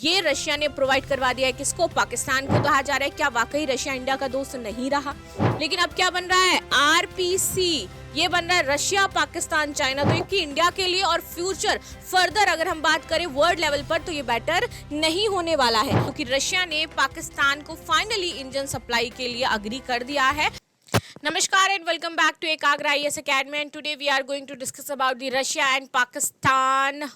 ये रशिया ने प्रोवाइड करवा दिया है किसको? पाकिस्तान को। कहा जा रहा है क्या वाकई रशिया इंडिया का दोस्त नहीं रहा? लेकिन अब क्या बन रहा है? आरपीसी, ये बन रहा है रशिया पाकिस्तान चाइना। तो ये इंडिया के लिए और फ्यूचर फर्दर अगर हम बात करें वर्ल्ड लेवल पर तो ये बेटर नहीं होने वाला है, क्योंकि रशिया ने पाकिस्तान को फाइनली इंजन सप्लाई के लिए अग्री कर दिया है। Namaskar and welcome back to Ekagra IAS Academy, and today we are going to discuss about the Russia and Pakistan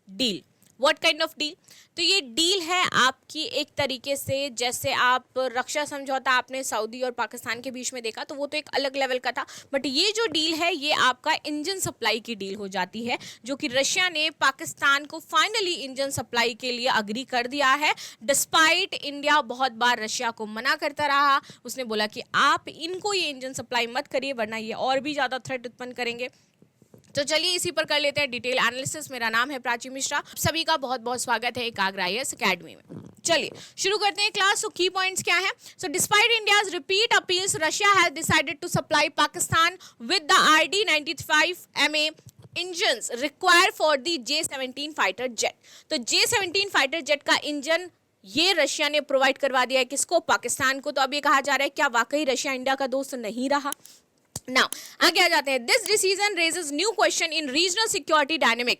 deal. What kind of deal? तो ये डील है आपकी एक तरीके से, जैसे आप रक्षा समझौता आपने सऊदी और पाकिस्तान के बीच में देखा तो वो तो एक अलग लेवल का था, बट ये जो डील है ये आपका इंजन सप्लाई की डील हो जाती है, जो कि रशिया ने पाकिस्तान को फाइनली इंजन सप्लाई के लिए अग्री कर दिया है। डिस्पाइट इंडिया बहुत बार रशिया को मना करता रहा, उसने बोला कि आप इनको ये इंजन सप्लाई मत करिए वरना ये और भी ज़्यादा थ्रेट उत्पन्न करेंगे। तो चलिए इसी पर कर लेते हैं डिटेल एनालिसिस। मेरा नाम है प्राची मिश्रा, सभी का बहुत बहुत स्वागत है एकाग्रा आईएएस एकेडमी में। चलिए शुरू करते हैं क्लास। सो की पॉइंट्स क्या हैं? So despite India's repeat appeals, Russia has decided to supply Pakistan with the RD-95MA engines required for the J-17 fighter jet. तो J-17 फाइटर जेट का इंजन ये रशिया ने प्रोवाइड करवा दिया है किसको? पाकिस्तान को। तो अब ये कहा जा रहा है क्या वाकई रशिया इंडिया का दोस्त नहीं रहा? Now, आगे आ जाते हैं। This decision raises new question in regional security dynamic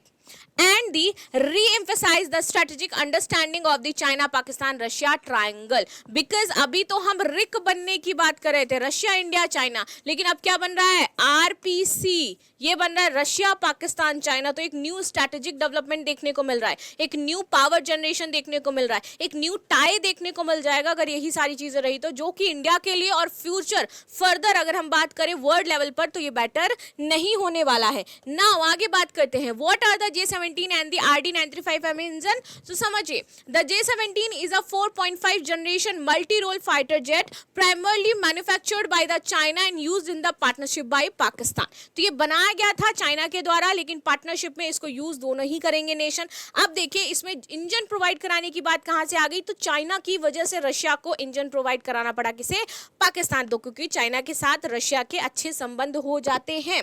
and re-emphasize the strategic understanding of the China-Pakistan-Russia triangle. Because अभी तो हम रिक बनने की बात कर रहे थे, रशिया इंडिया चाइना, लेकिन अब क्या बन रहा है? आरपीसी, ये बन रहा है रशिया पाकिस्तान चाइना। तो एक न्यू स्ट्रैटेजिक डेवलपमेंट देखने को मिल रहा है, एक न्यू पावर जनरेशन देखने को मिल रहा है, एक न्यू टाई देखने को मिल जाएगा अगर यही सारी चीजें रही तो, जो कि इंडिया के लिए और फ्यूचर फर्दर अगर हम बात करें वर्ल्ड लेवल पर तो ये बेटर नहीं होने वाला है। नाउ आगे बात करते हैं, what are the J-17 and the RD-95MA engine? तो समझिए, the J-17 is a 4.5 generation multi-role fighter jet primarily manufactured by the China and used in the partnership by Pakistan. तो ये बनाया गया था चाइना के द्वारा, लेकिन पार्टनरशिप में इसको यूज दोनों ही करेंगे नेशन। अब देखिए इसमें इंजन प्रोवाइड कराने की बात कहां से आ गई? तो चाइना की वजह से रशिया को इंजन प्रोवाइड कराना पड़ा। किसे? पाकिस्तान को, क्योंकि चाइना के साथ रशिया के अच्छे संबंध हो जाते हैं।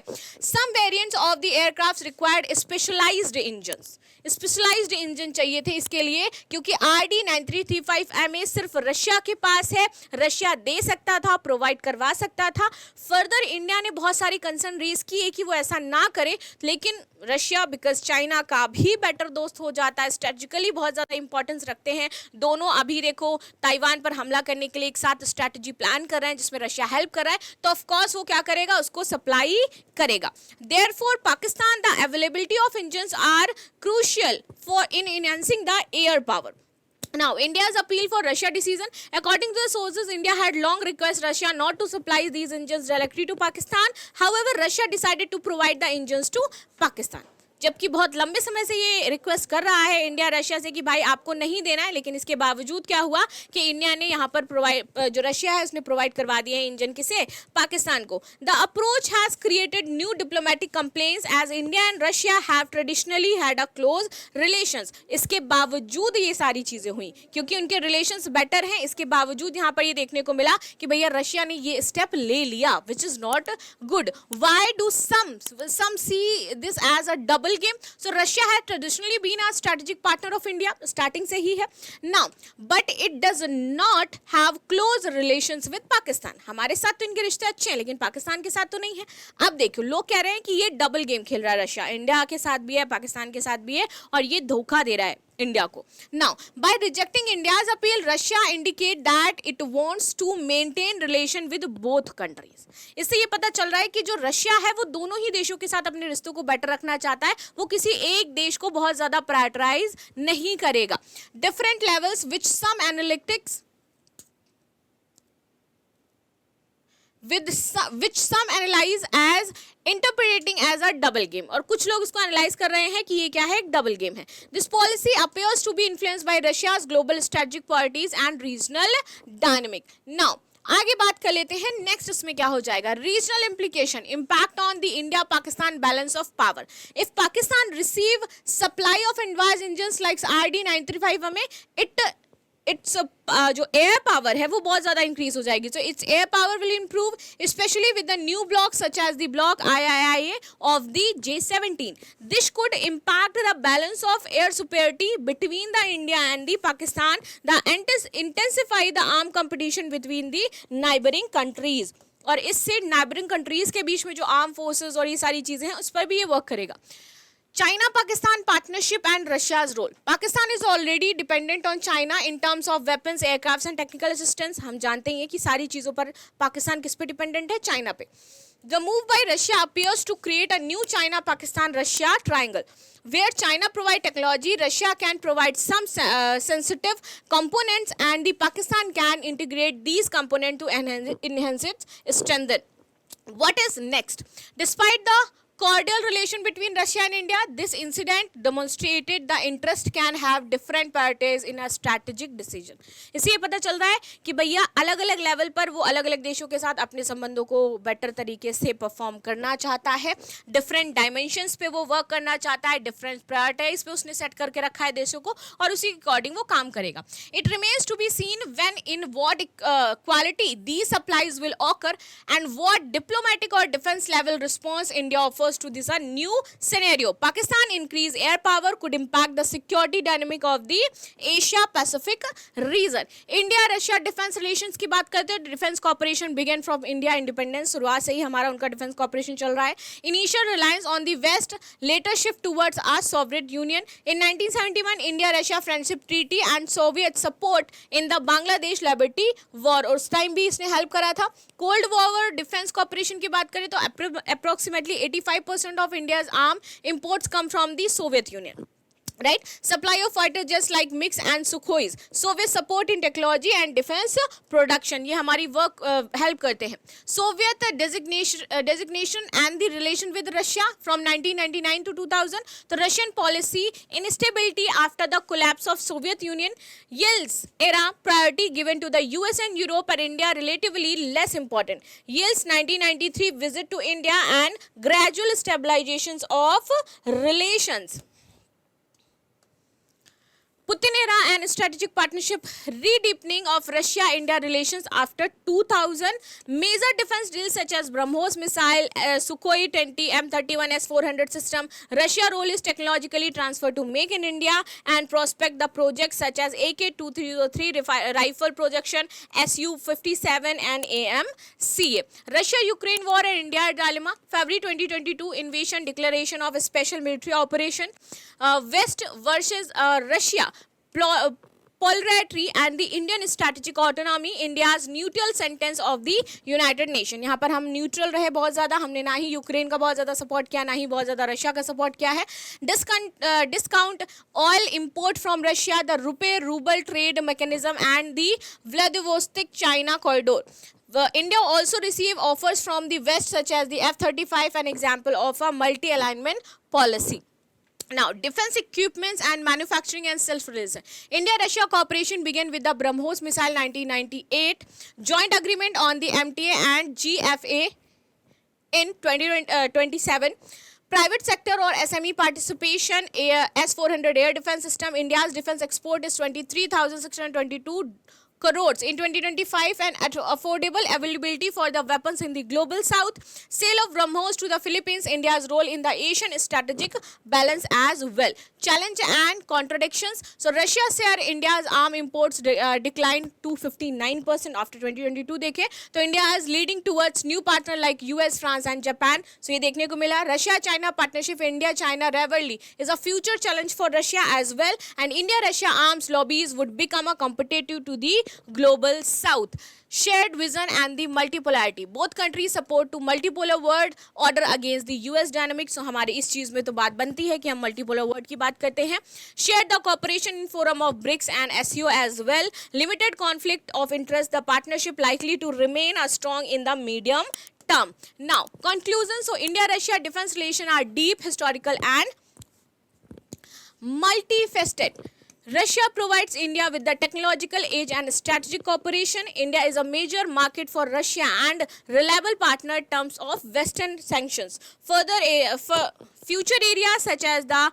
Some variants of the aircraft required specialized engines, specialised engine चाहिए थे इसके लिए, क्योंकि RD-9335MA सिर्फ रशिया के पास है, रशिया दे सकता था, प्रोवाइड करवा सकता था। फर्दर इंडिया ने बहुत सारी कंसर्न रेज की है कि वो ऐसा ना करे, लेकिन रशिया बिकॉज चाइना का भी बेटर दोस्त हो जाता है, स्ट्रेटेजिकली बहुत ज़्यादा इंपॉर्टेंस रखते हैं दोनों। अभी देखो ताइवान पर हमला करने के लिए एक साथ स्ट्रैटेजी प्लान कर रहे हैं जिसमें रशिया हेल्प कर रहा है, तो ऑफकोर्स वो क्या करेगा? उसको सप्लाई करेगा। Therefore Pakistan the availability of engines are crucial for in enhancing the air power. Now, India's appeal for Russia decision. According to the sources, India had long requested Russia not to supply these engines directly to Pakistan. However, Russia decided to provide the engines to Pakistan. जबकि बहुत लंबे समय से ये request कर रहा है India Russia से कि भाई आपको नहीं देना है, लेकिन इसके बावजूद क्या हुआ कि इंडिया ने यहाँ पर जो रशिया है उसने प्रोवाइड करवा दिए हैं इंजन। किसे? पाकिस्तान को। The approach has created new diplomatic complaints as India and Russia have traditionally had a close relations. इसके बावजूद ये सारी चीजें हुई क्योंकि उनके रिलेशंस बेटर हैं, इसके बावजूद यहाँ पर ये देखने को मिला कि भैया रशिया ने ये स्टेप ले लिया, which is not good. Why do some see this as a double game? So Russia has traditionally been a strategic partner of India, starting से ही है now, but it does not have close relations with Pakistan. हमारे साथ तो इनके रिश्ते अच्छे हैं लेकिन पाकिस्तान के साथ तो नहीं है। अब देखो लोग कह रहे हैं कि ये डबल गेम खेल रहा है रशिया, इंडिया के साथ भी है पाकिस्तान के साथ भी है, और ये धोखा दे रहा है इंडिया को। Now by rejecting India's appeal Russia indicate that it wants to maintain relation with both countries. इससे ये पता चल रहा है कि जो रशिया है वो दोनों ही देशों के साथ अपने रिश्तों को बेटर रखना चाहता है, वो किसी एक देश को बहुत ज्यादा प्रायोरिटाइज नहीं करेगा। Different levels which some analytics which some analyze as interpreting as a double game, और कुछ लोग इसको एनालाइज कर रहे हैं कि ये क्या है? एक डबल गेम है। This policy appears to be influenced by Russia's global strategic priorities and regional dynamic. Now आगे बात कर लेते हैं नेक्स्ट इसमें क्या हो जाएगा? Regional implication, impact on the India Pakistan balance of power. If Pakistan receive supply of advance engines like RD-95MA, it's जो एयर पावर है वो बहुत ज़्यादा इंक्रीज हो जाएगी. So it's air power will improve, especially with the new blocks such as the block IIIA of the J-17. This could impact the balance of air superiority between the India and the Pakistan, the intensify the armed competition between the neighboring countries. और इससे neighbouring countries के बीच में जो arm forces और ये सारी चीज़ें हैं उस पर भी ये वर्क करेगा. China Pakistan partnership and Russia's role. Pakistan is already dependent on China in terms of weapons, aircrafts and technical assistance. हम जानते हैं कि सारी चीज़ों पर पाकिस्तान किस पे डिपेंडेंट है, चाइना पे. The move by Russia appears to create a new China Pakistan Russia triangle where China provide technology, Russia can provide some sensitive components and the Pakistan can integrate these components to enhance its strength. What is next? Despite the cordial relation between Russia and India, this incident demonstrated the interest can have different priorities in a strategic decision. इससे ये पता चल रहा है कि भैया अलग अलग लेवल पर वो अलग अलग देशों के साथ अपने संबंधों को बेटर तरीके से परफॉर्म करना चाहता है, डिफरेंट डायमेंशंस पे वो वर्क करना चाहता है, डिफरेंट प्रायोरिटीज पे उसने सेट करके रखा है देशों को और उसी के अकॉर्डिंग वो काम करेगा. It remains to be seen when in what quality these supplies will occur and what diplomatic or defense level response India offers to this a new scenario. Pakistan increase air power could impact the security dynamic of the Asia Pacific region. India Russia defense relations की बात करते हैं. Defence cooperation began from India independence. शुरुआत से ही हमारा उनका defence cooperation चल रहा है. Initial reliance on the West, later shift towards our Soviet Union. In 1971 India Russia friendship treaty and Soviet support in the Bangladesh Liberty War. और उस time भी इसने हेल्प करा था. कोल्ड वॉर डिफेंस कॉपरेशन की बात करें तो approximately 85% of India's arm imports come from the Soviet Union. Right? Supply of fighter jets like MiGs and Sukhois. Soviet support in technology and defense production. ये हमारी work help करते हैं. Soviet designation and the relation with Russia from 1999 to 2000. The Russian policy instability after the collapse of Soviet Union. Yeltsin era priority given to the US and Europe and India relatively less important. Yeltsin 1993 visit to India and gradual stabilizations of relations. Putin era and strategic partnership, re-deepening of Russia-India relations after 2000. Major defense deals such as BrahMos missile, Sukhoi 20, M31, S-400 system. Russia role is technologically transferred to Make in India and prospect the projects such as AK-2303 rifle projection, Su-57 and AMCA. Russia-Ukraine war and India dilemma. February 2022 invasion declaration of a special military operation. West versus Russia. Polarity and the Indian strategic autonomy, India's neutral sentence of the United Nations. यहाँ पर हम neutral रहे बहुत ज़्यादा, हमने ना ही Ukraine का बहुत ज़्यादा सपोर्ट किया ना ही बहुत ज़्यादा रशिया का सपोर्ट किया है. Discount oil import from Russia, the rupee ruble trade mechanism and the Vladivostok China corridor. India also receive offers from the West such as the F-35, an example of a multi-alignment policy. Now, defense equipments and manufacturing and self-release. India-Russia cooperation began with the BrahMos missile 1998, joint agreement on the MTA and GFA in 2027. Private sector or SME participation, S-400 air defense system. India's defense export is 23,622 crores in 2025 and at affordable availability for the weapons in the global south. Sale of BrahMos to the Philippines, India's role in the Asian strategic balance as well. Challenge and contradictions. So Russia share India's arm imports declined to 59% after 2022 देखे तो India is leading towards new partner like US, France and Japan. So ये देखने को मिला. Russia-China partnership, India-China rivalry is a future challenge for Russia as well, and India-Russia arms lobbies would become a competitive to the global south. Shared vision and the multipolarity. Both countries support to multipolar world order against the US dynamics. So हमारे इस चीज़ में तो बात बनती है कि हम multipolar world की बात करते हैं. Share the cooperation in forum of BRICS and SCO as well. Limited conflict of interest. The partnership likely to remain strong in the medium term. Now, conclusion. So India-Russia defense relations are deep, historical and multifaceted. Russia provides India with the technological edge and strategic cooperation. India is a major market for Russia and reliable partner in terms of Western sanctions. Further, future areas such as the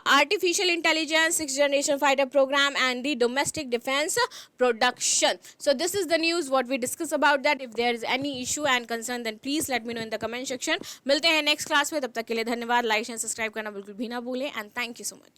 artificial intelligence, sixth generation fighter program, and the domestic defense production. So this is the news what we discuss about that. If there is any issue and concern, then please let me know in the comment section. मिलते हैं next class में, तब तक के लिए धन्यवाद. Like and subscribe करना बिल्कुल भी ना भूलें, and thank you so much.